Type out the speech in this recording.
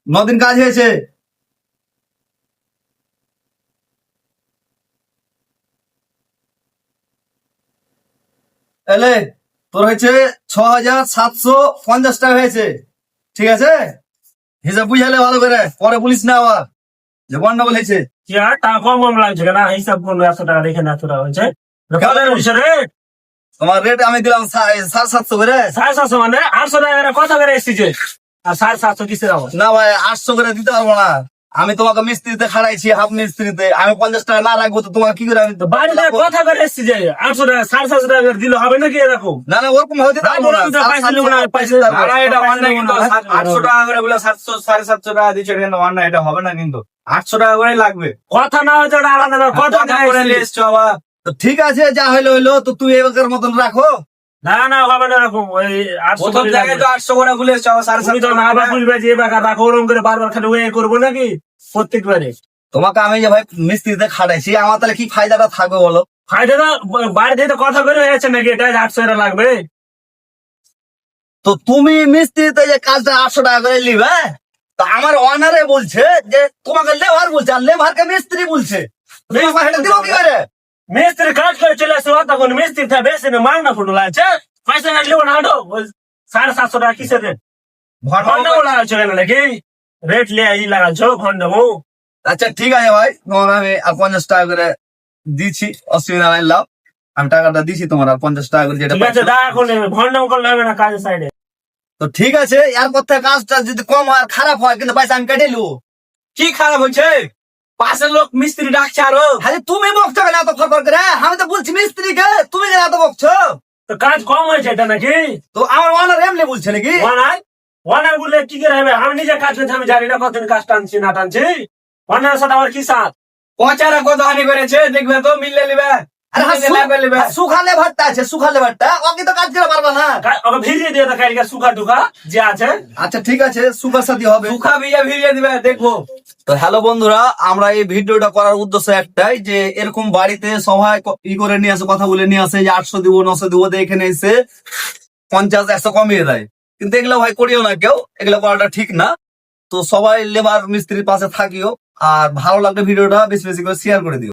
9 দিন কাজ হয়েছে। এলে তোর হয়েছে 6,750 টাকা হয়েছে। ঠিক আছে, হিসাব বুঝালে ভালো করে, পরে বলিস না আবার যে গন্ডগোল হয়েছে। কি আর টাকা কম কম লাগছে কেন? হিসাব করলো 100 টাকা রেখে না 100 টাকা হয়েছে। রে তোমার রেট আমি দিলাম 750 করে। 750 মানে 800 টাকা করে কথা করে এসেছে, আর 750 কিসের আবার? না ভাই, 800 করে দিতে পারবো না। আমি তোমাকে মিস্ত্রিতে খাড়াইছি, হাফ মিস্ত্রিতে। আমি 50 টাকা না রাখবো তো তোমাকে কি করে আমি বাড়িতে কথা করে এসেছে 800 টাকা 750 টাকা করে দিলে হবে নাকি এরকম? না না, ওরকম ভাবে দিতে পারবো না। পয়সা নেবো না, পয়সা না, না, এটা অন্যায় কিন্তু। 800 টাকা করে বলে 700-750 টাকা দিচ্ছে, এটা কিন্তু অন্যায়, এটা হবে না কিন্তু। 800 টাকা করে লাগবে। কথা না হচ্ছে ওটা আলাদা ব্যাপার, কথা কথা করে নিয়ে এসছো আবার। তো ঠিক আছে, যা হইলো হইলো। তো তুই এবার মতন রাখো। না না হবে না এরকম। ওই 800 প্রথম করে জায়গায় তো 800 করে বলে এসছো, আবার তুমি তো 750 না টাকা। বুঝবে যে এবার রাখো ওরকম করে বারবার খালি ওয়ে করবো নাকি প্রত্যেকবারে? তোমাকে আমি যে ভাই মিস্ত্রিতে খাড়াইছি, আমার তাহলে কি ফায়দাটা থাকবে বলো? ফায়দাটা বাড়িতে তো কথা করে হয়েছে নাকি এটা 800 টাকা লাগবে? তো তুমি মিস্ত্রিতে যে কাজটা 800 টাকা করে নিবে, তো আমার অনারে বলছে যে তোমাকে লেবার বলছে, আর লেবারকে মিস্ত্রি বলছে। তোমাকে সেটা দিবো কি করে? মিস্ত্রি কাজ করে চলে আসছে, তখন মিস্ত্রি বেশি না মার না ফুটো লাগছে, পয়সা না নেবো না হাঁটো। 750 টাকা কিসের রেট? ঘন্টা লাগাচ্ছ কেন নাকি? রেট লিয়ে লাগাচ্ছ ঘন্টা? আচ্ছা ঠিক আছে ভাই, তোমাকে আমি আর 50 টাকা করে দিচ্ছি, অসুবিধা নাই। লাভ, আমি টাকাটা দিচ্ছি তোমার, আর 50 টাকা করে যেটা ঠিক আছে, পাচ্ছ। দেখা করলে ঘন্টা করলে হবে না কাজের সাইডে। তো ঠিক আছে, এরপর থেকে কাজটা যদি কম হয় আর খারাপ হয়, কিন্তু পয়সা আমি কেটে নেবো। কি খারাপ হচ্ছে? পাশের লোক মিস্ত্রি ডাকছে আরো। আরে তুমি বকছো কেন এত ফরফর করে? আমি তো বলছি মিস্ত্রিকে, তুমি কেন এত বকছো? তো কাজ কম হয়েছে এটা নাকি? তো আমার ওনার এমনি বলছে নাকি? ওয়ানার বললে কি করে হবে? আমি নিজে কাজ করছি, আমি জানি না কতদিন কাজ টানছি না টানছি। ওয়ানারের সাথে আমার কি সাথ? পচারা কত হানি করেছে দেখবে তো, মিললে নিবে। আরে সুখালে ভাতটা আছে, সুখালে ভাতটা ওকে তো কাজ করে পারবা না। ওকে ভিজিয়ে দিয়ে কালকে সুখা টুকা যে আছে। আচ্ছা ঠিক আছে, সুখার সাথে হবে। সুখা বিয়ে ভিড়িয়ে দিবে, দেখবো। তো হ্যালো বন্ধুরা, আমরা এই ভিডিওটা করার উদ্দেশ্য একটাই, যে এরকম বাড়িতে সবাই করে নিয়ে আসে, কথা বলে নিয়ে আসে যে 800 দিব 900 দিব, এখানে এসে 50-100 কমিয়ে দেয়। কিন্তু এগুলো ভাই করিও না কেউ, এগুলো করাটা ঠিক না। তো সবাই লেবার মিস্ত্রির পাশে থাকিও, আর ভালো লাগলে ভিডিওটা বেশি বেশি করে শেয়ার করে দিও।